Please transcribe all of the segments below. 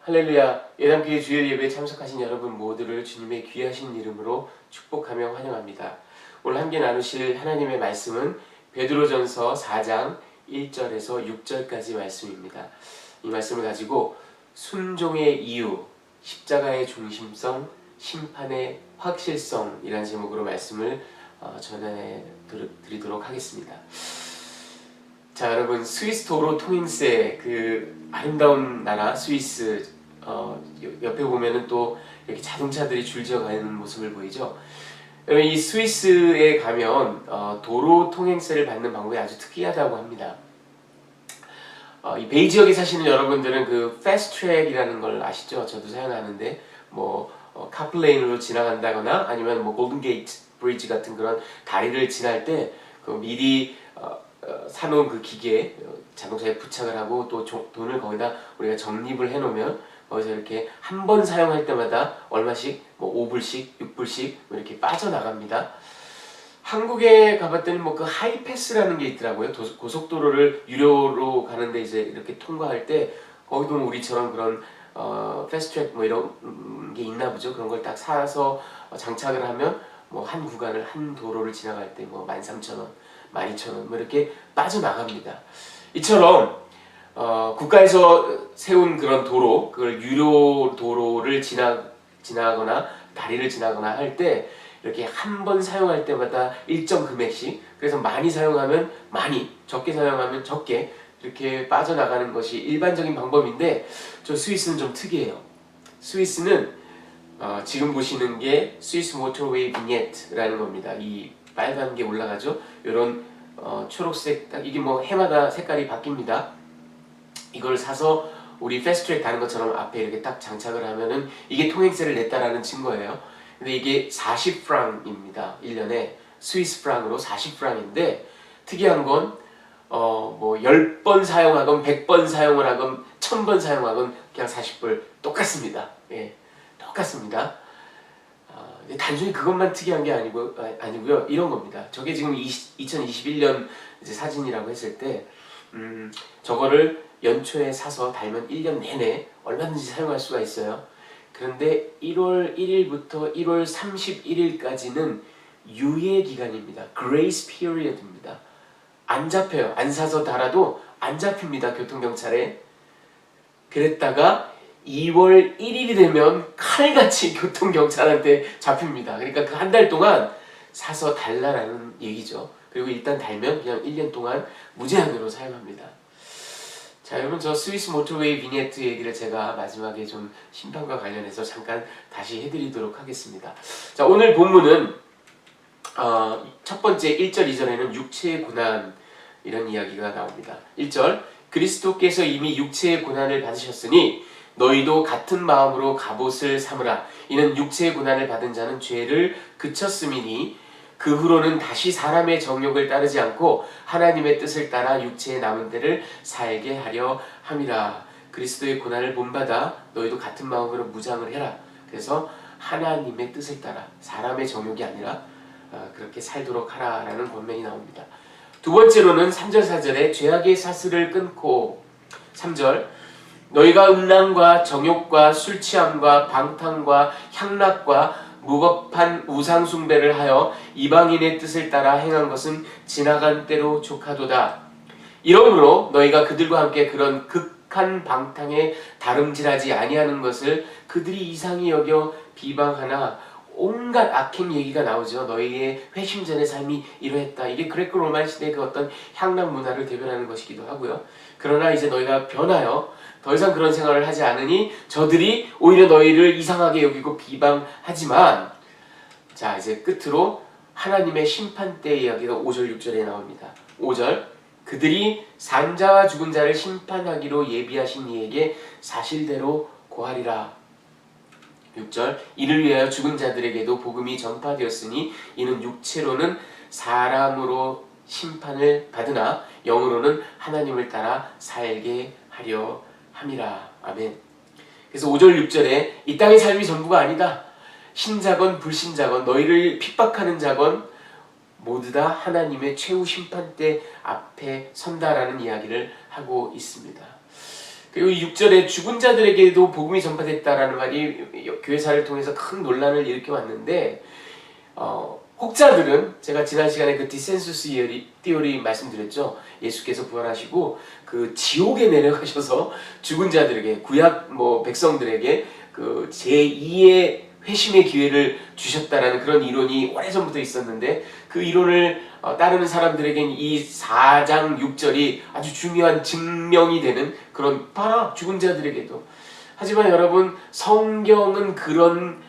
할렐루야. 예담교회 주일 예배에 참석하신 여러분 모두를 주님의 귀하신 이름으로 축복하며 환영합니다. 오늘 함께 나누실 하나님의 말씀은 베드로전서 4장 1절에서 6절까지 말씀입니다. 이 말씀을 가지고 순종의 이유, 십자가의 중심성, 심판의 확실성이라는 제목으로 말씀을 전해드리도록 하겠습니다. 자, 여러분, 스위스 도로 통행세, 그 아름다운 나라 스위스, 옆에 보면은 또 이렇게 자동차들이 줄지어 가는 모습을 보이죠. 여러분, 이 스위스에 가면 도로 통행세를 받는 방법이 아주 특이하다고 합니다. 이 베이 지역에 사시는 여러분들은 그 패스트트랙이라는 걸 아시죠? 저도 사용하는데 카플레인으로 지나간다거나 아니면 골든 게이트 브리지 같은 그런 다리를 지날 때 그 미리 사놓은 그 기계에 자동차에 부착을 하고 또 돈을 거기다 우리가 적립을 해놓으면 거기서 이렇게 한 번 사용할 때마다 얼마씩 5불씩 6불씩 이렇게 빠져나갑니다. 한국에 가봤더니 그 하이패스라는 게 있더라고요. 고속도로를 유료로 가는데 이제 이렇게 통과할 때 거기도 우리처럼 그런 패스트트랙 이런 게 있나 보죠. 그런 걸 딱 사서 장착을 하면 한 구간을 한 도로를 지나갈 때 13,000원 12,000원 이렇게 빠져나갑니다. 이처럼 국가에서 세운 그런 도로, 그걸 유료 도로를 지나거나 다리를 지나거나 할 때 이렇게 한 번 사용할 때마다 일정 금액씩, 그래서 많이 사용하면 많이, 적게 사용하면 적게 이렇게 빠져나가는 것이 일반적인 방법인데, 저 스위스는 좀 특이해요. 스위스는 지금 보시는 게 스위스 모터웨이 비니에트라는 겁니다. 이 빨간 게 올라가죠. 이런 초록색, 이게 해마다 색깔이 바뀝니다. 이걸 사서 우리 패스트트랙 다는 것처럼 앞에 이렇게 딱 장착을 하면은 이게 통행세를 냈다라는 증거예요. 근데 이게 40프랑입니다. 1년에 스위스 프랑으로 40프랑인데 특이한 건 10번 사용하건 100번 사용을 하건 1000번 사용하건 그냥 40불 똑같습니다. 예, 똑같습니다. 단순히 그것만 특이한 게 아니고요. 이런 겁니다. 저게 지금 2021년 이제 사진이라고 했을 때 저거를 연초에 사서 달면 1년 내내 얼마든지 사용할 수가 있어요. 그런데 1월 1일부터 1월 31일까지는 유예 기간입니다. Grace period입니다. 안 잡혀요. 안 사서 달아도 안 잡힙니다. 교통경찰에. 그랬다가 2월 1일이 되면 칼같이 교통경찰한테 잡힙니다. 그러니까 그 한 달 동안 사서 달라라는 얘기죠. 그리고 일단 달면 그냥 1년 동안 무제한으로 사용합니다. 자, 여러분, 저 스위스 모터웨이 비니에트 얘기를 제가 마지막에 좀 심판과 관련해서 잠깐 다시 해드리도록 하겠습니다. 자, 오늘 본문은 첫 번째 1절 2절에는 육체의 고난 이런 이야기가 나옵니다. 1절, 그리스도께서 이미 육체의 고난을 받으셨으니 너희도 같은 마음으로 갑옷을 삼으라. 이는 육체의 고난을 받은 자는 죄를 그쳤음이니 그 후로는 다시 사람의 정욕을 따르지 않고 하나님의 뜻을 따라 육체의 남은 때를 살게 하려 함이라. 그리스도의 고난을 본받아 너희도 같은 마음으로 무장을 해라. 그래서 하나님의 뜻을 따라, 사람의 정욕이 아니라 그렇게 살도록 하라라는 권면이 나옵니다. 두 번째로는 3절 4절에 죄악의 사슬을 끊고, 3절, 너희가 음란과 정욕과 술취함과 방탕과 향락과 무법한 우상숭배를 하여 이방인의 뜻을 따라 행한 것은 지나간 때로 족하도다. 이러므로 너희가 그들과 함께 그런 극한 방탕에 다름질하지 아니하는 것을 그들이 이상히 여겨 비방하나, 온갖 악행 얘기가 나오죠. 너희의 회심전의 삶이 이러했다. 이게 그레코 로만 시대의 그 어떤 향락 문화를 대변하는 것이기도 하고요. 그러나 이제 너희가 변하여 더 이상 그런 생활을 하지 않으니 저들이 오히려 너희를 이상하게 여기고 비방하지만, 자, 이제 끝으로 하나님의 심판대 이야기가 5절 6절에 나옵니다. 5절, 그들이 산자와 죽은 자를 심판하기로 예비하신 이에게 사실대로 고하리라. 6절, 이를 위하여 죽은 자들에게도 복음이 전파되었으니 이는 육체로는 사람으로 심판을 받으나 영으로는 하나님을 따라 살게 하려 함이라. 아멘. 그래서 5절 6절에 이 땅의 삶이 전부가 아니다. 신자건 불신자건 너희를 핍박하는 자건 모두 다 하나님의 최후 심판대 앞에 선다라는 이야기를 하고 있습니다. 그리고 6절에 죽은 자들에게도 복음이 전파됐다라는 말이 교회사를 통해서 큰 논란을 일으켜 왔는데, 혹자들은 제가 지난 시간에 그 디센수스 띠오리 말씀드렸죠. 예수께서 부활하시고 그 지옥에 내려가셔서 죽은 자들에게, 구약 백성들에게 그 제2의 회심의 기회를 주셨다라는 그런 이론이 오래전부터 있었는데, 그 이론을 따르는 사람들에겐 이 4장 6절이 아주 중요한 증명이 되는 그런, 봐라 죽은 자들에게도. 하지만 여러분, 성경은 그런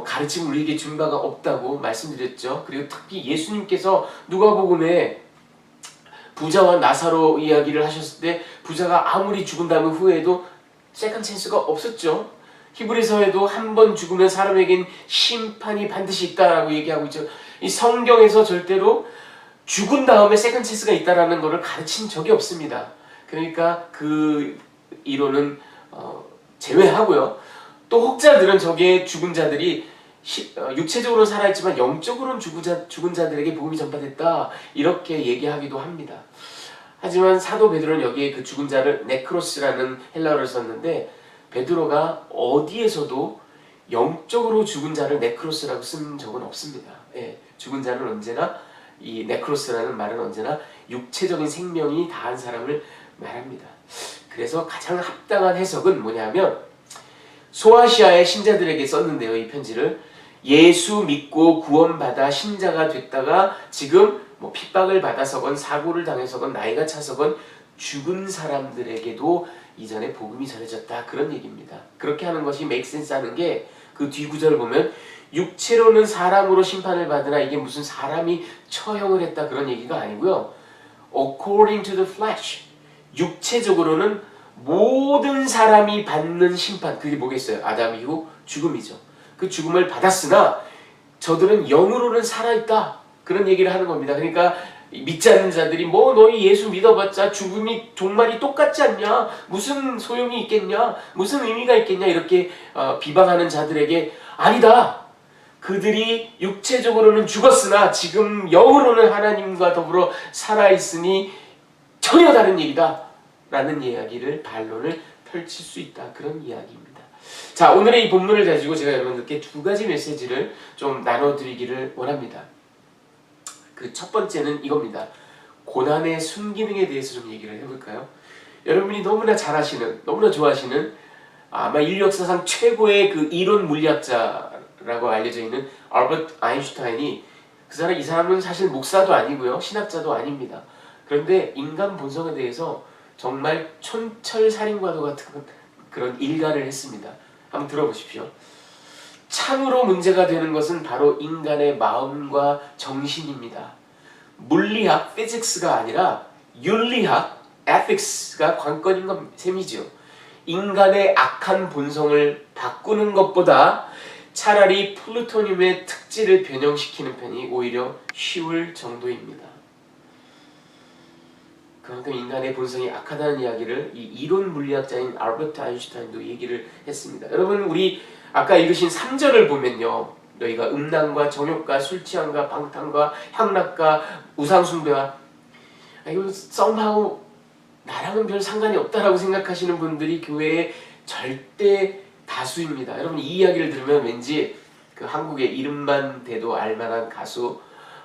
가르침을 우리에게 준 바가 없다고 말씀드렸죠. 그리고 특히 예수님께서 누가복음에 부자와 나사로 이야기를 하셨을 때 부자가 아무리 죽은 다음 후에도 세컨 찬스가 없었죠. 히브리서에도 한 번 죽으면 사람에겐 심판이 반드시 있다라고 얘기하고 있죠. 이 성경에서 절대로 죽은 다음에 세컨 찬스가 있다라는 것을 가르친 적이 없습니다. 그러니까 그 이론은 제외하고요. 또 혹자들은 저게 죽은 자들이 육체적으로 살아있지만 영적으로는 죽은 자들에게 복음이 전파됐다 이렇게 얘기하기도 합니다. 하지만 사도 베드로는 여기에 그 죽은 자를 네크로스라는 헬라어를 썼는데, 베드로가 어디에서도 영적으로 죽은 자를 네크로스라고 쓴 적은 없습니다. 예, 죽은 자는 언제나, 이 네크로스라는 말은 언제나 육체적인 생명이 다한 사람을 말합니다. 그래서 가장 합당한 해석은 뭐냐면, 소아시아의 신자들에게 썼는데요, 이 편지를. 예수 믿고 구원받아 신자가 됐다가 지금 핍박을 받아서건 사고를 당해서건 나이가 차서건 죽은 사람들에게도 이전에 복음이 전해졌다, 그런 얘기입니다. 그렇게 하는 것이 make sense 하는 게, 그 뒤 구절을 보면 육체로는 사람으로 심판을 받으나 이게 무슨 사람이 처형을 했다 그런 얘기가 아니고요. according to the flesh, 육체적으로는 모든 사람이 받는 심판, 그게 뭐겠어요? 아담 이후 죽음이죠. 그 죽음을 받았으나 저들은 영으로는 살아있다, 그런 얘기를 하는 겁니다. 그러니까 믿지 않는 자들이 너희 예수 믿어봤자 죽음이 종말이 똑같지 않냐, 무슨 소용이 있겠냐, 무슨 의미가 있겠냐, 이렇게 비방하는 자들에게 아니다, 그들이 육체적으로는 죽었으나 지금 영으로는 하나님과 더불어 살아있으니 전혀 다른 일이다 라는 이야기를, 반론을 펼칠 수 있다, 그런 이야기입니다. 자, 오늘의 이 본문을 가지고 제가 여러분들께 두 가지 메시지를 좀 나눠드리기를 원합니다. 그 첫 번째는 이겁니다. 고난의 순기능에 대해서 좀 얘기를 해볼까요? 여러분이 너무나 잘 아시는, 너무나 좋아하시는, 아마 인류 역사상 최고의 그 이론 물리학자라고 알려져 있는 알버트 아인슈타인이, 이 사람은 사실 목사도 아니고요, 신학자도 아닙니다. 그런데 인간 본성에 대해서 정말 촌철살인과도 같은 그런 일가를 했습니다. 한번 들어보십시오. 참으로 문제가 되는 것은 바로 인간의 마음과 정신입니다. 물리학, 피직스가 아니라 윤리학, ethics가 관건인 셈이죠. 인간의 악한 본성을 바꾸는 것보다 차라리 플루토늄의 특질을 변형시키는 편이 오히려 쉬울 정도입니다. 그만큼 인간의 본성이 악하다는 이야기를 이 이론 물리학자인 알버트 아인슈타인도 얘기를 했습니다. 여러분, 우리 아까 읽으신 3절을 보면요, 너희가 음란과 정욕과 술취함과 방탕과 향락과 우상숭배와, 이거 somehow 나랑은 별 상관이 없다라고 생각하시는 분들이 교회의 절대 다수입니다. 여러분, 이 이야기를 들으면 왠지 그 한국의 이름만 대도 알만한 가수,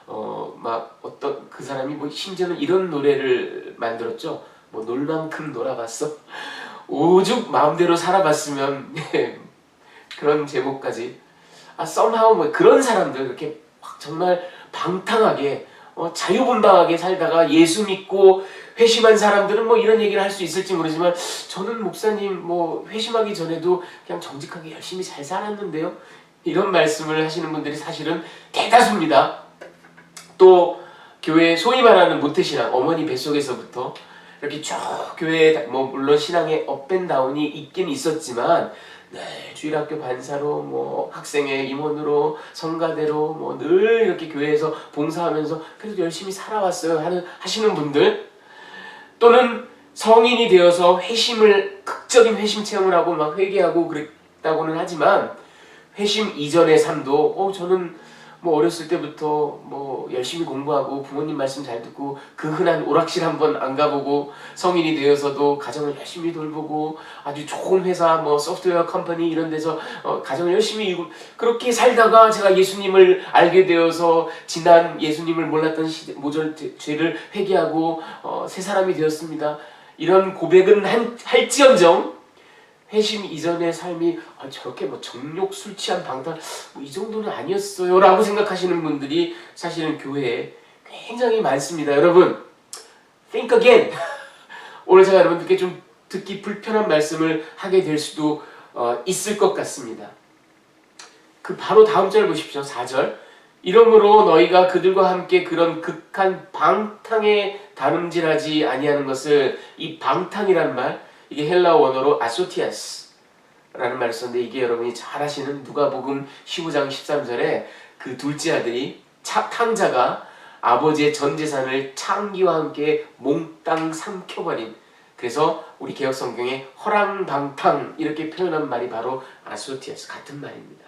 어떤 그 사람이 심지어는 이런 노래를 만들었죠. 놀 만큼 놀아봤어, 오죽 마음대로 살아봤으면 그런 제목까지. somehow 그런 사람들, 이렇게 정말 방탕하게 자유분방하게 살다가 예수 믿고 회심한 사람들은 이런 얘기를 할 수 있을지 모르지만, 저는 목사님 회심하기 전에도 그냥 정직하게 열심히 잘 살았는데요, 이런 말씀을 하시는 분들이 사실은 대다수입니다. 또 교회 소위 말하는 모태신앙, 어머니 뱃속에서부터 이렇게 쭉 교회에 물론 신앙의 업앤다운이 있긴 있었지만 늘 주일학교 반사로 학생회 임원으로 성가대로 늘 이렇게 교회에서 봉사하면서 그래도 열심히 살아왔어요 하시는 분들, 또는 성인이 되어서 극적인 회심 체험을 하고 막 회개하고 그랬다고는 하지만 회심 이전의 삶도 저는 뭐 어렸을 때부터 뭐 열심히 공부하고 부모님 말씀 잘 듣고 그 흔한 오락실 한번 안 가보고 성인이 되어서도 가정을 열심히 돌보고 아주 좋은 회사 뭐 소프트웨어 컴퍼니 이런 데서 가정을 열심히 이루고 그렇게 살다가 제가 예수님을 알게 되어서 지난 예수님을 몰랐던 모전 죄를 회개하고 새 사람이 되었습니다. 이런 고백은 할지언정 회심 이전의 삶이 저렇게 뭐 정욕, 술 취한 방탕 뭐 이 정도는 아니었어요 라고 생각하시는 분들이 사실은 교회에 굉장히 많습니다. 여러분 think again. 오늘 제가 여러분들께 좀 듣기 불편한 말씀을 하게 될 수도 있을 것 같습니다. 그 바로 다음 절 보십시오. 4절. 이러므로 너희가 그들과 함께 그런 극한 방탕에 다름질하지 아니하는 것을, 이 방탕이란 말, 이게 헬라어 원어로 아소티아스라는 말을 썼는데 이게 여러분이 잘 아시는 누가복음 15장 13절에 그 둘째 아들이 탕자가 아버지의 전 재산을 창기와 함께 몽땅 삼켜버린, 그래서 우리 개역 성경에 허랑방탕 이렇게 표현한 말이 바로 아소티아스, 같은 말입니다.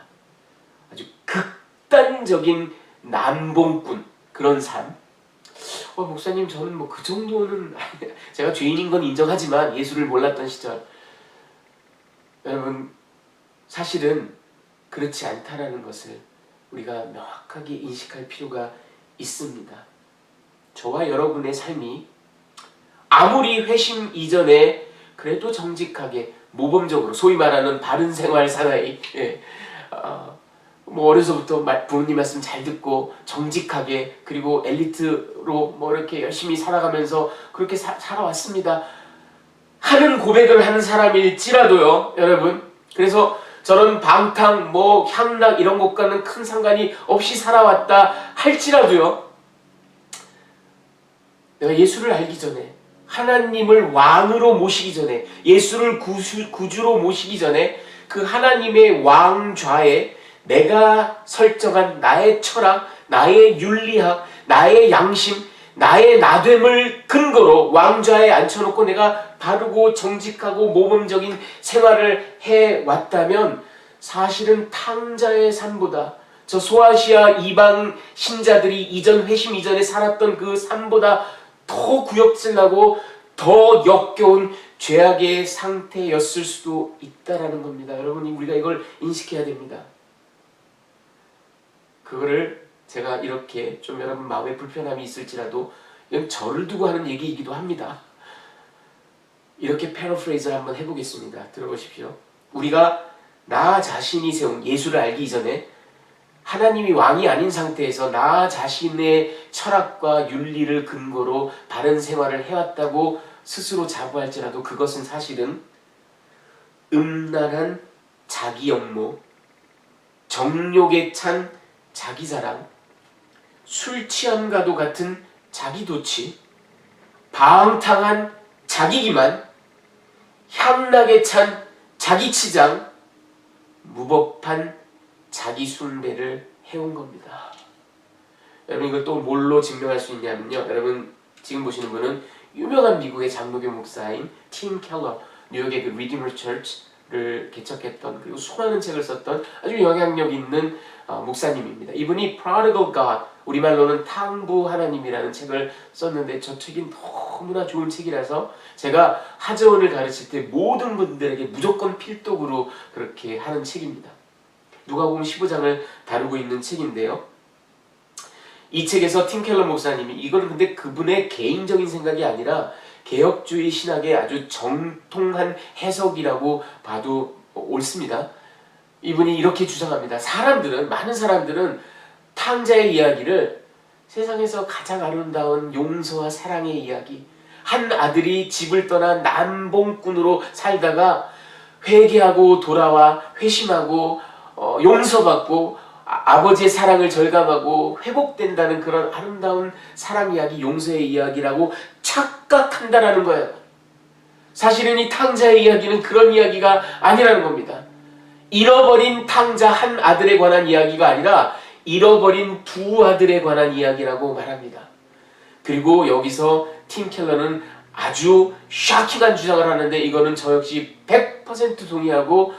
아주 극단적인 남봉꾼, 그런 삶. 목사님 저는 뭐 그 정도는 제가 죄인인 건 인정하지만 예수를 몰랐던 시절, 여러분 사실은 그렇지 않다라는 것을 우리가 명확하게 인식할 필요가 있습니다. 저와 여러분의 삶이 아무리 회심 이전에 그래도 정직하게 모범적으로 소위 말하는 바른 생활 사나이, 뭐 어려서부터 부모님 말씀 잘 듣고 정직하게 그리고 엘리트로 뭐 이렇게 열심히 살아가면서 그렇게 살아왔습니다 하는 고백을 하는 사람일지라도요, 여러분, 그래서 저런 방탕 뭐 향락 이런 것과는 큰 상관이 없이 살아왔다 할지라도요, 내가 예수를 알기 전에, 하나님을 왕으로 모시기 전에, 예수를 구주로 모시기 전에 그 하나님의 왕좌에 내가 설정한 나의 철학, 나의 윤리학, 나의 양심, 나의 나됨을 근거로 왕좌에 앉혀놓고 내가 바르고 정직하고 모범적인 생활을 해왔다면 사실은 탕자의 삶보다, 저 소아시아 이방 신자들이 이전 회심 이전에 살았던 그 삶보다 더 구역질나고 더 역겨운 죄악의 상태였을 수도 있다라는 겁니다. 여러분이 우리가 이걸 인식해야 됩니다. 그거를 제가 이렇게 좀 여러분 마음에 불편함이 있을지라도 이건 저를 두고 하는 얘기이기도 합니다. 이렇게 패러프레이즈를 한번 해보겠습니다. 들어보십시오. 우리가 나 자신이 세운 예수를 알기 이전에 하나님이 왕이 아닌 상태에서 나 자신의 철학과 윤리를 근거로 바른 생활을 해왔다고 스스로 자부할지라도 그것은 사실은 음란한 자기 연모, 정욕에 찬 자기 자랑, 술 취함과도 같은 자기 도취, 방탕한 자기 기만, 향락에 찬 자기 치장, 무법한 자기 숭배를 해온 겁니다. 여러분 이걸 또 뭘로 증명할 수 있냐면요, 여러분 지금 보시는 분은 유명한 미국의 장로교 목사인 팀 켈러, 뉴욕의 그 리디머 처치를 개척했던, 그리고 수많은 책을 썼던 아주 영향력 있는 목사님입니다. 이분이 Prodigal God, 우리말로는 탕부 하나님이라는 책을 썼는데 저 책이 너무나 좋은 책이라서 제가 하저원을 가르칠 때 모든 분들에게 무조건 필독으로 그렇게 하는 책입니다. 누가복음 15장을 다루고 있는 책인데요, 이 책에서 팀 켈러 목사님이, 이건 근데 그분의 개인적인 생각이 아니라 개혁주의 신학의 아주 정통한 해석이라고 봐도 옳습니다. 이분이 이렇게 주장합니다. 많은 사람들은 탕자의 이야기를 세상에서 가장 아름다운 용서와 사랑의 이야기, 한 아들이 집을 떠나 남봉꾼으로 살다가 회개하고 돌아와 회심하고 용서받고 아버지의 사랑을 절감하고 회복된다는 그런 아름다운 사랑 이야기, 용서의 이야기라고 착각한다라는 거예요. 사실은 이 탕자의 이야기는 그런 이야기가 아니라는 겁니다. 잃어버린 탕자 한 아들에 관한 이야기가 아니라 잃어버린 두 아들에 관한 이야기라고 말합니다. 그리고 여기서 팀 켈러는 아주 샤킹한 주장을 하는데 이거는 저 역시 100% 동의하고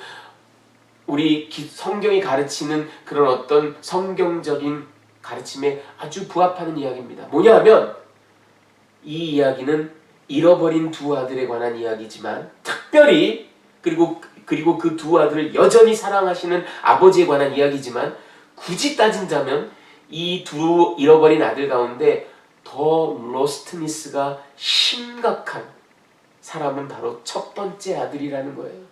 우리 성경이 가르치는 그런 어떤 성경적인 가르침에 아주 부합하는 이야기입니다. 뭐냐 하면 이 이야기는 잃어버린 두 아들에 관한 이야기지만 특별히 그리고 그 두 아들을 여전히 사랑하시는 아버지에 관한 이야기지만 굳이 따진다면 이 두 잃어버린 아들 가운데 더 로스트니스가 심각한 사람은 바로 첫 번째 아들이라는 거예요.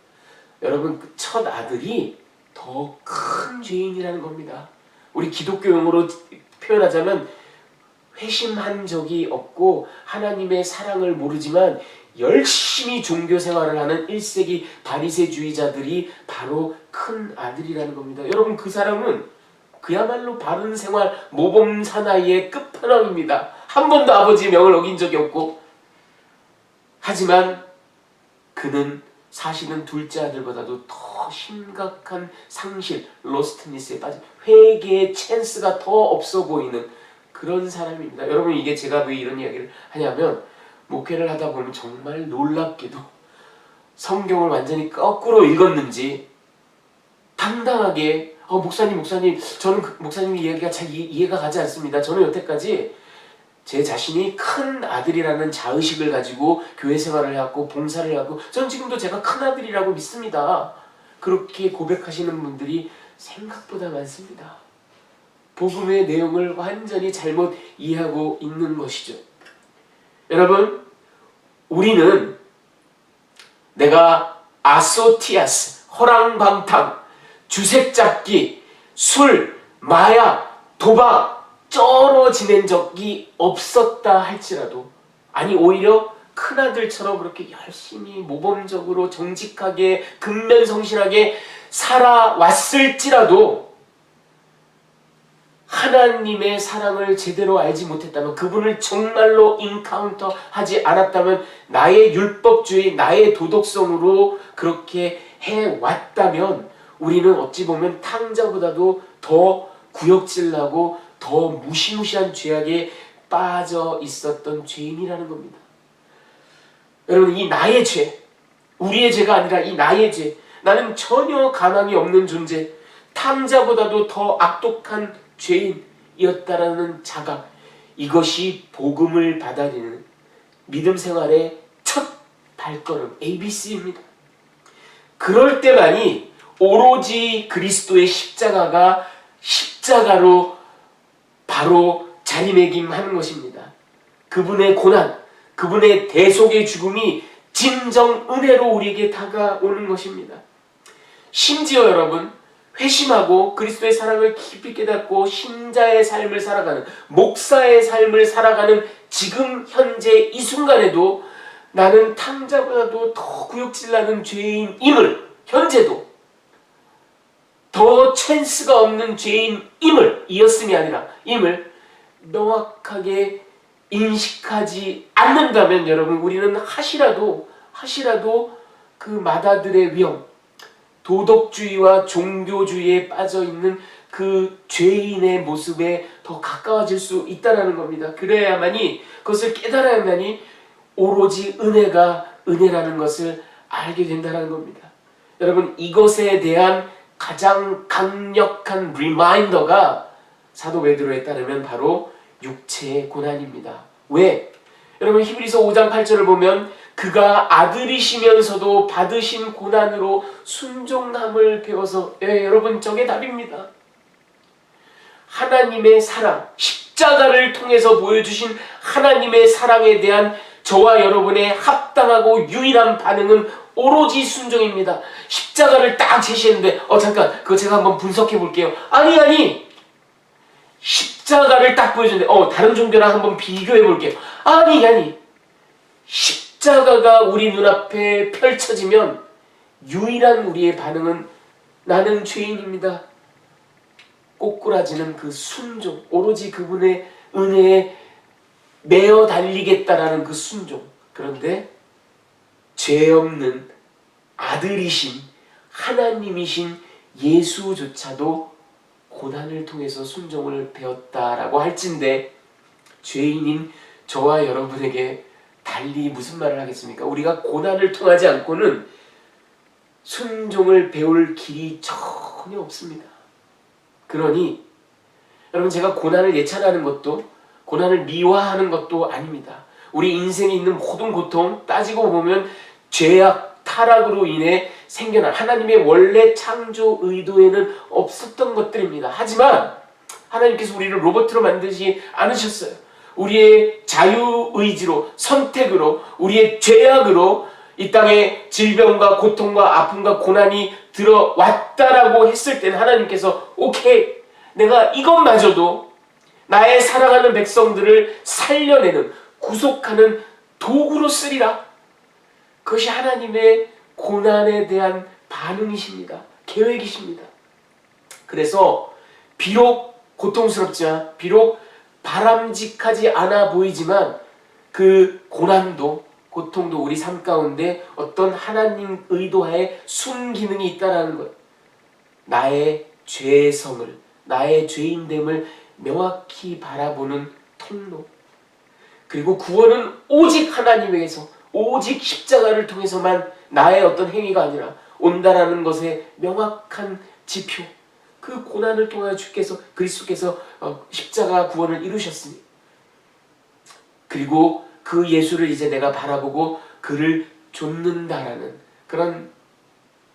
여러분, 그 첫 아들이 더 큰 죄인이라는 겁니다. 우리 기독교 용어로 표현하자면 회심한 적이 없고 하나님의 사랑을 모르지만 열심히 종교 생활을 하는 1세기 바리새주의자들이 바로 큰 아들이라는 겁니다. 여러분, 그 사람은 그야말로 바른 생활 모범 사나이의 끝판왕입니다. 한 번도 아버지의 명을 어긴 적이 없고, 하지만 그는 사실은 둘째 아들보다도 더 심각한 상실, 로스트니스에 빠진, 회개의 찬스가 더 없어 보이는 그런 사람입니다. 여러분, 이게 제가 왜 이런 이야기를 하냐면 목회를 하다 보면 정말 놀랍게도 성경을 완전히 거꾸로 읽었는지 당당하게 목사님 저는 목사님 이야기가 잘 이해가 가지 않습니다. 저는 여태까지 제 자신이 큰 아들이라는 자의식을 가지고 교회 생활을 해왔고 봉사를 해왔고 저는 지금도 제가 큰 아들이라고 믿습니다. 그렇게 고백하시는 분들이 생각보다 많습니다. 복음의 내용을 완전히 잘못 이해하고 있는 것이죠. 여러분, 우리는 내가 아소티아스, 허랑방탕, 주색잡기, 술, 마약, 도박, 쩔어 지낸 적이 없었다 할지라도, 아니 오히려 큰아들처럼 그렇게 열심히 모범적으로 정직하게 근면성실하게 살아왔을지라도 하나님의 사랑을 제대로 알지 못했다면, 그분을 정말로 인카운터 하지 않았다면, 나의 율법주의, 나의 도덕성으로 그렇게 해왔다면 우리는 어찌 보면 탕자보다도 더 구역질나고 더 무시무시한 죄악에 빠져 있었던 죄인이라는 겁니다. 여러분, 이 나의 죄, 우리의 죄가 아니라 이 나의 죄, 나는 전혀 가망이 없는 존재, 탕자보다도 더 악독한 죄인이었다라는 자각, 이것이 복음을 받아들이는 믿음 생활의 첫 발걸음, ABC입니다. 그럴 때만이 오로지 그리스도의 십자가가 십자가로 바로 자리매김하는 것입니다. 그분의 고난, 그분의 대속의 죽음이 진정 은혜로 우리에게 다가오는 것입니다. 심지어 여러분, 회심하고 그리스도의 사랑을 깊이 깨닫고 신자의 삶을 살아가는, 목사의 삶을 살아가는 지금 현재 이 순간에도 나는 탕자보다도 더 구역질나는 죄인임을, 현재도 더 찬스가 없는 죄인임을, 이었음이 아니라 임을 명확하게 인식하지 않는다면 여러분, 우리는 하시라도 그 마다들의 위험, 도덕주의와 종교주의에 빠져있는 그 죄인의 모습에 더 가까워질 수 있다는 겁니다. 그래야만이, 그것을 깨달아야만이 오로지 은혜가 은혜라는 것을 알게 된다는 겁니다. 여러분, 이것에 대한 가장 강력한 리마인더가 사도 베드로에 따르면 바로 육체의 고난입니다. 왜? 여러분, 히브리서 5장 8절을 보면 그가 아들이시면서도 받으신 고난으로 순종함을 배워서, 여러분, 저게 답입니다. 하나님의 사랑, 십자가를 통해서 보여주신 하나님의 사랑에 대한 저와 여러분의 합당하고 유일한 반응은 오로지 순종입니다. 십자가를 딱 제시했는데 잠깐 그거 제가 한번 분석해 볼게요. 아니 십자가를 딱 보여주는데 다른 종교랑 한번 비교해 볼게요. 아니 십자가가 우리 눈앞에 펼쳐지면 유일한 우리의 반응은 나는 죄인입니다. 꼬꾸라지는 그 순종, 오로지 그분의 은혜에 매어 달리겠다라는 그 순종. 그런데 죄 없는 아들이신 하나님이신 예수조차도 고난을 통해서 순종을 배웠다라고 할진데, 죄인인 저와 여러분에게 달리 무슨 말을 하겠습니까? 우리가 고난을 통하지 않고는 순종을 배울 길이 전혀 없습니다. 그러니 여러분, 제가 고난을 예찬하는 것도 고난을 미화하는 것도 아닙니다. 우리 인생에 있는 모든 고통 따지고 보면 죄악, 타락으로 인해 생겨난 하나님의 원래 창조 의도에는 없었던 것들입니다. 하지만 하나님께서 우리를 로봇으로 만들지 않으셨어요. 우리의 자유의지로, 선택으로, 우리의 죄악으로 이 땅에 질병과 고통과 아픔과 고난이 들어왔다라고 했을 때는 하나님께서 오케이, 내가 이것마저도 나의 사랑하는 백성들을 살려내는, 구속하는 도구로 쓰리라. 그것이 하나님의 고난에 대한 반응이십니다. 계획이십니다. 그래서 비록 고통스럽지만, 비록 바람직하지 않아 보이지만 그 고난도, 고통도 우리 삶 가운데 어떤 하나님 의도하에 순기능이 있다는 것, 나의 죄성을, 나의 죄인됨을 명확히 바라보는 통로, 그리고 구원은 오직 하나님에게서, 오직 십자가를 통해서만 나의 어떤 행위가 아니라 온다라는 것의 명확한 지표, 그 고난을 통하여 주께서, 그리스도께서 십자가 구원을 이루셨으니, 그리고 그 예수를 이제 내가 바라보고 그를 좇는다라는 그런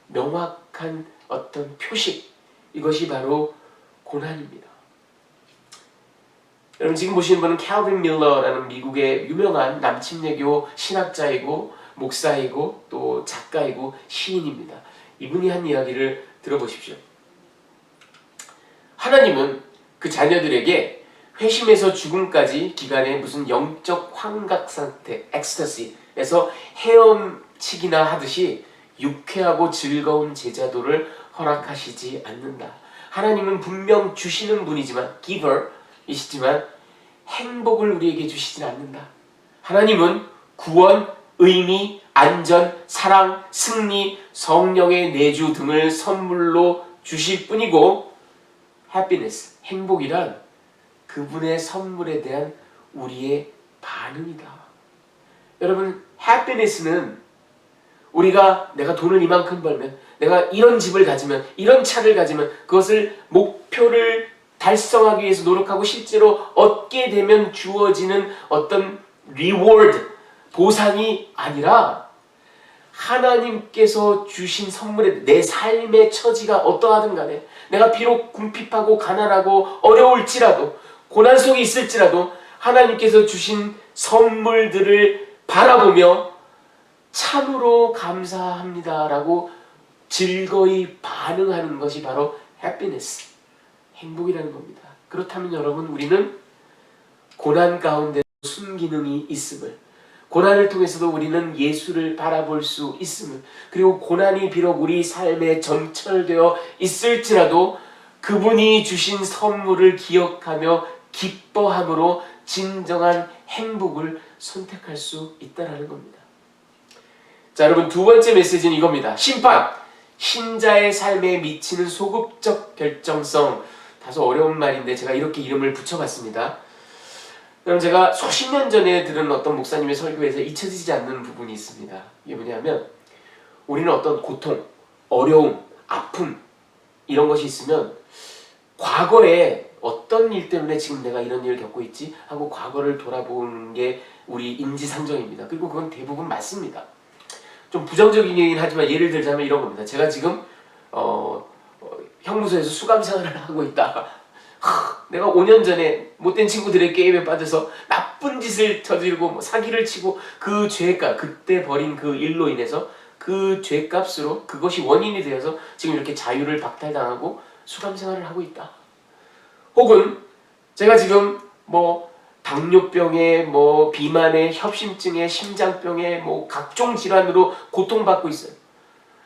명확한 어떤 표식, 이것이 바로 고난입니다. 여러분, 지금 보시는 분은 캘빈 밀러라는 미국의 유명한 남침례교 신학자이고 목사이고 또 작가이고 시인입니다. 이분이 한 이야기를 들어보십시오. 하나님은 그 자녀들에게 회심에서 죽음까지 기간에 무슨 영적 환각 상태, 엑스터시에서 헤엄치기나 하듯이 유쾌하고 즐거운 제자도를 허락하시지 않는다. 하나님은 분명 주시는 분이지만, giver이시지만 행복을 우리에게 주시진 않는다. 하나님은 구원, 의미, 안전, 사랑, 승리, 성령의 내주 등을 선물로 주실 뿐이고, happiness, 행복이란 그분의 선물에 대한 우리의 반응이다. 여러분, happiness는 내가 돈을 이만큼 벌면, 내가 이런 집을 가지면, 이런 차를 가지면, 그것을 목표를 달성하기 위해서 노력하고 실제로 얻게 되면 주어지는 어떤 reward, 보상이 아니라 하나님께서 주신 선물에 내 삶의 처지가 어떠하든 간에, 내가 비록 궁핍하고 가난하고 어려울지라도, 고난 속에 있을지라도 하나님께서 주신 선물들을 바라보며 참으로 감사합니다라고 즐거이 반응하는 것이 바로 happiness, 행복이라는 겁니다. 그렇다면 여러분, 우리는 고난 가운데 순기능이 있음을, 고난을 통해서도 우리는 예수를 바라볼 수 있음을, 그리고 고난이 비록 우리 삶에 점철되어 있을지라도 그분이 주신 선물을 기억하며 기뻐함으로 진정한 행복을 선택할 수 있다는 겁니다. 자, 여러분, 두 번째 메시지는 이겁니다. 심판, 신자의 삶에 미치는 소극적 결정성. 다소 어려운 말인데 제가 이렇게 이름을 붙여봤습니다. 그럼 제가 수십 년 전에 들은 어떤 목사님의 설교에서 잊혀지지 않는 부분이 있습니다. 이게 뭐냐면, 우리는 어떤 고통, 어려움, 아픔 이런 것이 있으면 과거에 어떤 일 때문에 지금 내가 이런 일을 겪고 있지 하고 과거를 돌아보는 게 우리 인지상정입니다. 그리고 그건 대부분 맞습니다. 좀 부정적이긴 하지만 예를 들자면 이런 겁니다. 제가 지금 형무소에서 수감 생활을 하고 있다. 내가 5년 전에 못된 친구들의 게임에 빠져서 나쁜 짓을 저지르고 사기를 치고 그 죄값, 그때 벌인 그 일로 인해서 그 죄값으로 그것이 원인이 되어서 지금 이렇게 자유를 박탈당하고 수감 생활을 하고 있다. 혹은 제가 지금 당뇨병에 비만에 협심증에 심장병에 각종 질환으로 고통받고 있어요.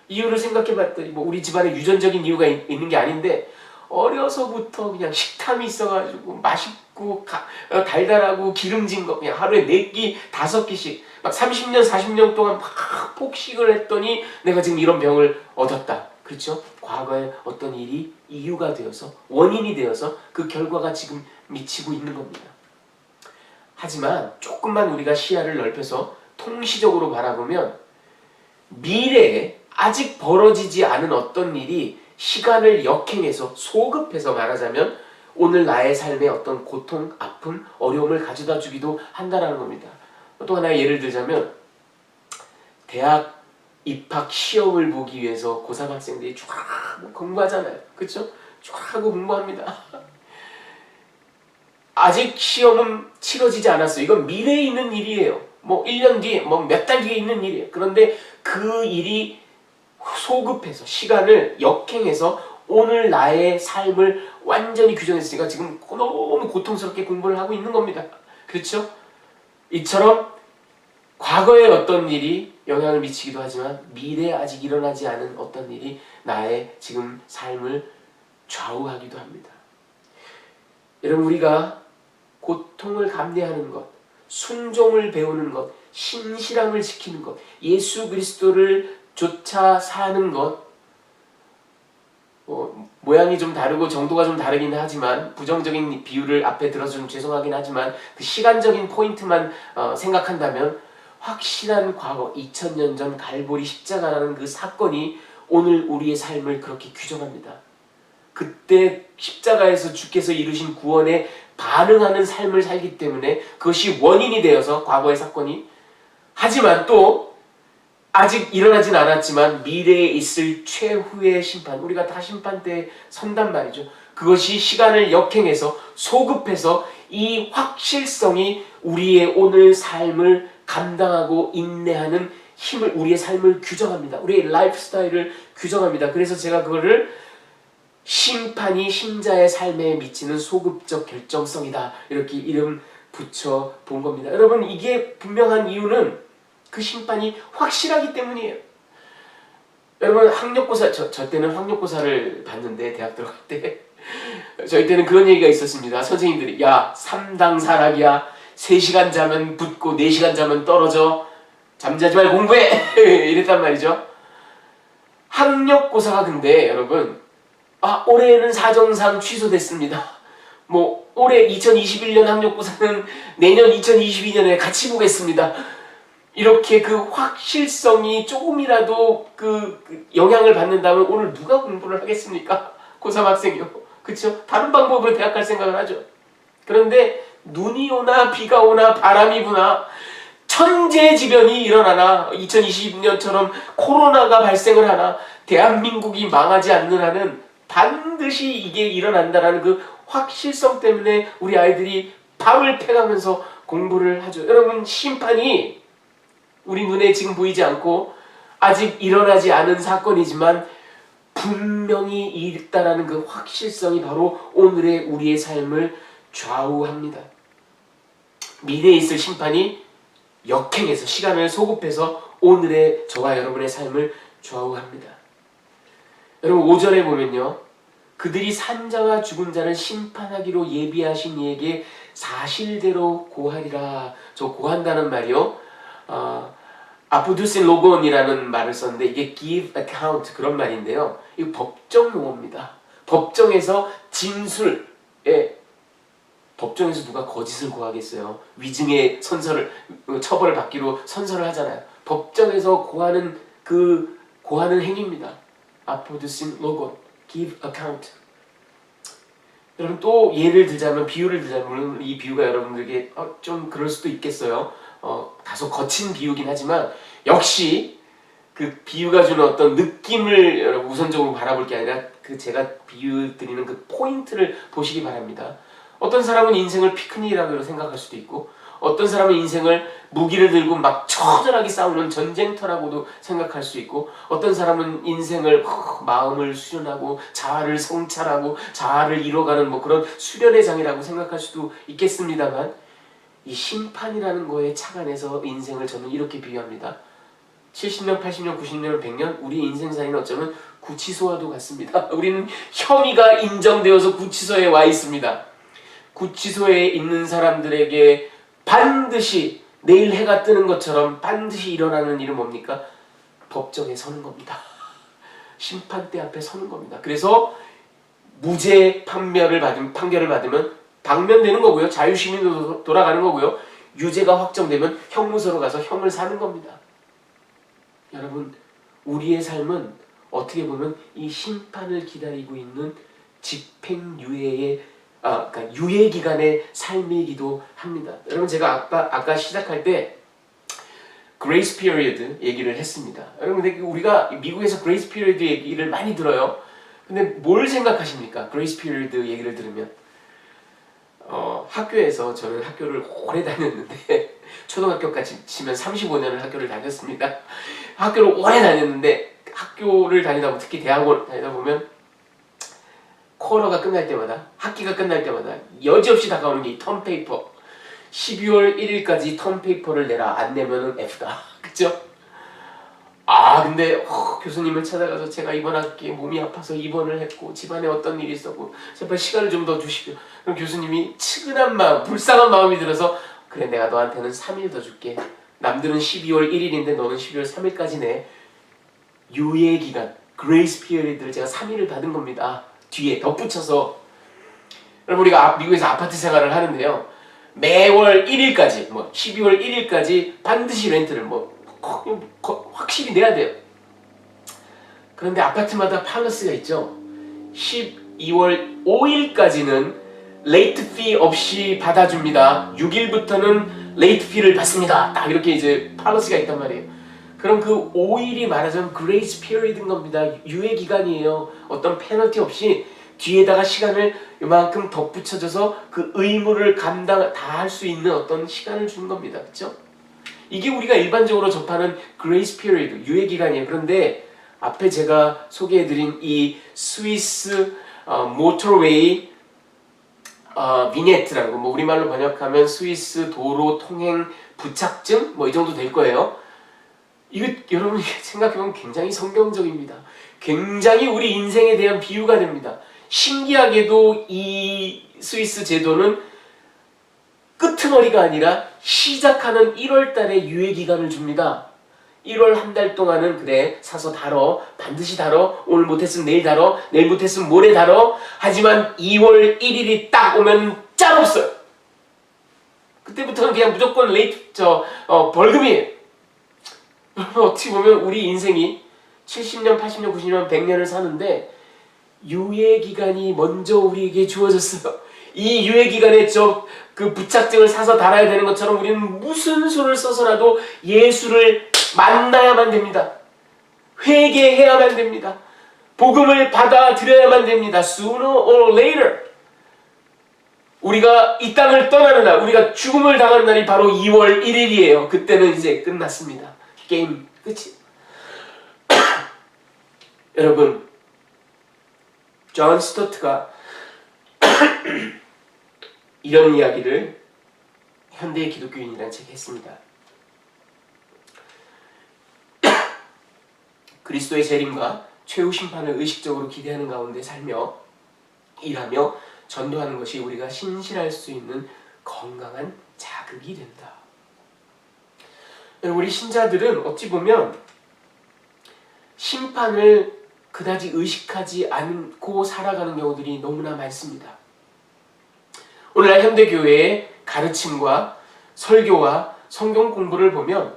이유를 생각해봤더니 우리 집안에 유전적인 이유가 있는 게 아닌데, 어려서부터 그냥 식탐이 있어가지고 맛있고 달달하고 기름진 거 그냥 하루에 4끼 5끼씩 막 30년 40년 동안 막 폭식을 했더니 내가 지금 이런 병을 얻었다. 그렇죠? 과거에 어떤 일이 이유가 되어서, 원인이 되어서 그 결과가 지금 미치고 있는 겁니다. 하지만 조금만 우리가 시야를 넓혀서 통시적으로 바라보면 미래에 아직 벌어지지 않은 어떤 일이 시간을 역행해서 소급해서 말하자면 오늘 나의 삶에 어떤 고통, 아픔, 어려움을 가져다 주기도 한다는 겁니다. 또 하나의 예를 들자면 대학 입학 시험을 보기 위해서 고3 학생들이 쫙 공부하잖아요. 그렇죠? 쫙 하고 공부합니다. 아직 시험은 치러지지 않았어요. 이건 미래에 있는 일이에요. 뭐 1년 뒤에, 뭐 몇 달 뒤에 있는 일이에요. 그런데 그 일이 소급해서 시간을 역행해서 오늘 나의 삶을 완전히 규정했으니까 지금 너무 고통스럽게 공부를 하고 있는 겁니다. 그렇죠? 이처럼 과거의 어떤 일이 영향을 미치기도 하지만 미래에 아직 일어나지 않은 어떤 일이 나의 지금 삶을 좌우하기도 합니다. 여러분, 우리가 고통을 감내하는 것, 순종을 배우는 것, 신실함을 지키는 것, 예수 그리스도를 쫓아 사는 것, 모양이 좀 다르고 정도가 좀 다르긴 하지만 부정적인 비유를 앞에 들어서 좀 죄송하긴 하지만 그 시간적인 포인트만 생각한다면 확실한 과거 2000년 전 갈보리 십자가라는 그 사건이 오늘 우리의 삶을 그렇게 규정합니다. 그때 십자가에서 주께서 이루신 구원에 반응하는 삶을 살기 때문에 그것이 원인이 되어서 과거의 사건이, 하지만 또 아직 일어나진 않았지만 미래에 있을 최후의 심판, 우리가 다 심판대에 선단 말이죠. 그것이 시간을 역행해서 소급해서 이 확실성이 우리의 오늘 삶을 감당하고 인내하는 힘을, 우리의 삶을 규정합니다. 우리의 라이프 스타일을 규정합니다. 그래서 제가 그거를 심판이 신자의 삶에 미치는 소급적 결정성이다, 이렇게 이름 붙여 본 겁니다. 여러분, 이게 분명한 이유는 그 심판이 확실하기 때문이에요. 여러분, 학력고사, 저 때는 학력고사를 봤는데, 대학 들어갈 때 저희 때는 그런 얘기가 있었습니다. 선생님들이, 야, 3당 사락이야. 3시간 자면 붙고 4시간 자면 떨어져. 잠자지 말고 공부해. 이랬단 말이죠. 학력고사가 근데 여러분, 올해는 사정상 취소됐습니다. 뭐 올해 2021년 학력고사는 내년 2022년에 같이 보겠습니다. 이렇게 그 확실성이 조금이라도 그 영향을 받는다면 오늘 누가 공부를 하겠습니까? 고3 학생이요. 그렇죠? 다른 방법으로 대학 갈 생각을 하죠. 그런데 눈이 오나 비가 오나 바람이 부나 천재지변이 일어나나 2020년처럼 코로나가 발생을 하나 대한민국이 망하지 않는 한은 반드시 이게 일어난다라는 그 확실성 때문에 우리 아이들이 밤을 패가면서 공부를 하죠. 여러분, 심판이 우리 눈에 지금 보이지 않고 아직 일어나지 않은 사건이지만 분명히 있다라는 그 확실성이 바로 오늘의 우리의 삶을 좌우합니다. 미래에 있을 심판이 역행해서 시간을 소급해서 오늘의 저와 여러분의 삶을 좌우합니다. 여러분, 5절에 보면요, 그들이 산자와 죽은 자를 심판하기로 예비하신 이에게 사실대로 고하리라. 저 고한다는 말이요, 아푸두신 로곤이라는 말을 썼는데 이게 give account, 그런 말인데요, 이거 법정 용어입니다. 법정에서 진술, 법정에서 누가 거짓을 고하겠어요? 위증의 처벌을 받기로 선서를 하잖아요. 법정에서 고하는 그 고하는 행위입니다. 아포드신 로곤, give account. 여러분, 또 예를 들자면, 비유를 들자면, 물론 이 비유가 여러분들에게 좀 그럴 수도 있겠어요. 다소 거친 비유긴 하지만 역시 그 비유가 주는 어떤 느낌을 여러분 우선적으로 바라볼 게 아니라 그 제가 비유 드리는 그 포인트를 보시기 바랍니다. 어떤 사람은 인생을 피크닉이라고 생각할 수도 있고, 어떤 사람은 인생을 무기를 들고 막 처절하게 싸우는 전쟁터라고도 생각할 수 있고, 어떤 사람은 인생을 마음을 수련하고 자아를 성찰하고 자아를 이뤄가는 뭐 그런 수련의 장이라고 생각할 수도 있겠습니다만, 이 심판이라는 거에 착안해서 인생을 저는 이렇게 비유합니다. 70년, 80년, 90년, 100년 우리 인생 사이는 어쩌면 구치소와도 같습니다. 우리는 혐의가 인정되어서 구치소에 와 있습니다. 구치소에 있는 사람들에게 반드시 내일 해가 뜨는 것처럼 반드시 일어나는 일은 뭡니까? 법정에 서는 겁니다. 심판대 앞에 서는 겁니다. 그래서 무죄 판결을 받으면 방면되는 거고요. 자유시민으로 돌아가는 거고요. 유죄가 확정되면 형무소로 가서 형을 사는 겁니다. 여러분, 우리의 삶은 어떻게 보면 이 심판을 기다리고 있는 집행유예의 그러니까 유예 기간의 삶이기도 합니다. 여러분 제가 아까 시작할 때 그레이스 피리어드 얘기를 했습니다. 여러분 근데 우리가 미국에서 그레이스 피리어드 얘기를 많이 들어요. 근데 뭘 생각하십니까? 그레이스 피리어드 얘기를 들으면 학교에서 저는 학교를 오래 다녔는데 초등학교까지 치면 35년을 학교를 다녔습니다. 학교를 오래 다녔는데 학교를 다니다 보면 특히 대학원 다니다 보면 코너가 끝날 때마다 학기가 끝날 때마다 여지없이 다가오는 게 이 텀페이퍼 12월 1일까지 텀페이퍼를 내라 안 내면은 F다 그쵸? 근데 교수님을 찾아가서 제가 이번 학기에 몸이 아파서 입원을 했고 집안에 어떤 일이 있었고 제발 시간을 좀 더 주십시오. 그럼 교수님이 측은한 마음 불쌍한 마음이 들어서 그래 내가 너한테는 3일 더 줄게. 남들은 12월 1일인데 너는 12월 3일까지 내. 유예기간 그레이스 피리어드를 제가 3일을 받은 겁니다. 뒤에 덧붙여서 여러분 우리가 미국에서 아파트 생활을 하는데요. 매월 1일까지 12월 1일까지 반드시 렌트를 확실히 내야 돼요. 그런데 아파트마다 팔러스가 있죠. 12월 5일까지는 레이트 피 없이 받아줍니다. 6일부터는 레이트 피를 받습니다. 딱 이렇게 이제 팔러스가 있단 말이에요. 그럼 그 5일이 말하자면 그레이스 피리어드인 겁니다. 유예 기간이에요. 어떤 페널티 없이 뒤에다가 시간을 이만큼 덧붙여줘서 그 의무를 감당 다 할 수 있는 어떤 시간을 주는 겁니다. 그렇죠? 이게 우리가 일반적으로 접하는 그레이스 피리어드, 유예 기간이에요. 그런데 앞에 제가 소개해드린 이 스위스 모터웨이 비네트라고 우리말로 번역하면 스위스 도로 통행 부착증 이 정도 될 거예요. 이거 여러분 생각해보면 굉장히 성경적입니다. 굉장히 우리 인생에 대한 비유가 됩니다. 신기하게도 이 스위스 제도는 끄트머리가 아니라 시작하는 1월 달에 유예 기간을 줍니다. 1월 한 달 동안은 그래 사서 다뤄 반드시 다뤄 오늘 못했으면 내일 다뤄 내일 못했으면 모레 다뤄 하지만 2월 1일이 딱 오면 짤 없어요. 그때부터는 그냥 무조건 벌금이에요. 여러분 어떻게 보면 우리 인생이 70년, 80년, 90년, 100년을 사는데 유예 기간이 먼저 우리에게 주어졌어요. 이 유예 기간에 그 부착증을 사서 달아야 되는 것처럼 우리는 무슨 수를 써서라도 예수를 만나야만 됩니다. 회개해야만 됩니다. 복음을 받아들여야만 됩니다. Sooner or later. 우리가 이 땅을 떠나는 날, 우리가 죽음을 당하는 날이 바로 2월 1일이에요. 그때는 이제 끝났습니다. 게임 끝이. 여러분, 존 스토트가 이런 이야기를 현대의 기독교인이라는 책에 했습니다. 그리스도의 재림과 최후 심판을 의식적으로 기대하는 가운데 살며 일하며 전도하는 것이 우리가 신실할 수 있는 건강한 자극이 된다. 우리 신자들은 어찌 보면 심판을 그다지 의식하지 않고 살아가는 경우들이 너무나 많습니다. 오늘날 현대교회의 가르침과 설교와 성경 공부를 보면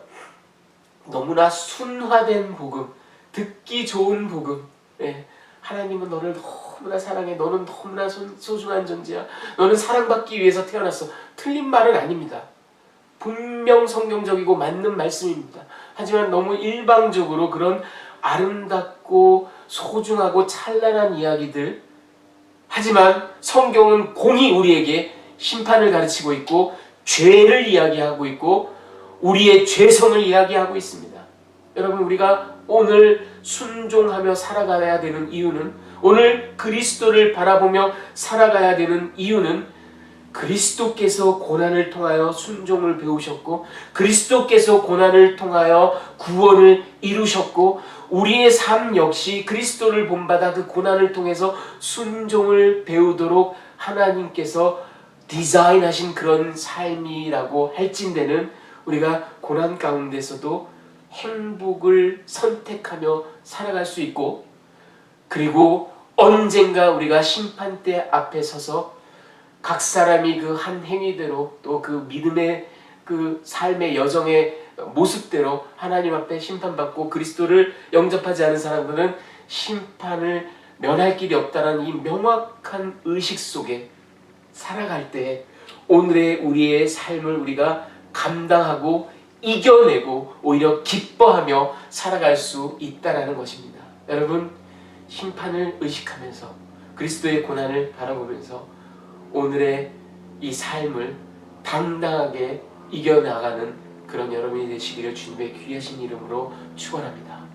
너무나 순화된 복음, 듣기 좋은 복음, 하나님은 너를 너무나 사랑해, 너는 너무나 소중한 존재야, 너는 사랑받기 위해서 태어났어. 틀린 말은 아닙니다. 분명 성경적이고 맞는 말씀입니다. 하지만 너무 일방적으로 그런 아름답고 소중하고 찬란한 이야기들, 하지만 성경은 공히 우리에게 심판을 가르치고 있고 죄를 이야기하고 있고 우리의 죄성을 이야기하고 있습니다. 여러분 우리가 오늘 순종하며 살아가야 되는 이유는, 오늘 그리스도를 바라보며 살아가야 되는 이유는 그리스도께서 고난을 통하여 순종을 배우셨고 그리스도께서 고난을 통하여 구원을 이루셨고 우리의 삶 역시 그리스도를 본받아 그 고난을 통해서 순종을 배우도록 하나님께서 디자인하신 그런 삶이라고 할진대는 우리가 고난 가운데서도 행복을 선택하며 살아갈 수 있고, 그리고 언젠가 우리가 심판대 앞에 서서 각 사람이 그 한 행위대로 또 그 믿음의 그 삶의 여정의 모습대로 하나님 앞에 심판받고 그리스도를 영접하지 않은 사람들은 심판을 면할 길이 없다는 이 명확한 의식 속에 살아갈 때 오늘의 우리의 삶을 우리가 감당하고 이겨내고 오히려 기뻐하며 살아갈 수 있다라는 것입니다. 여러분, 심판을 의식하면서 그리스도의 고난을 바라보면서 오늘의 이 삶을 당당하게 이겨나가는 그런 여러분이 되시기를 주님의 귀하신 이름으로 축원합니다.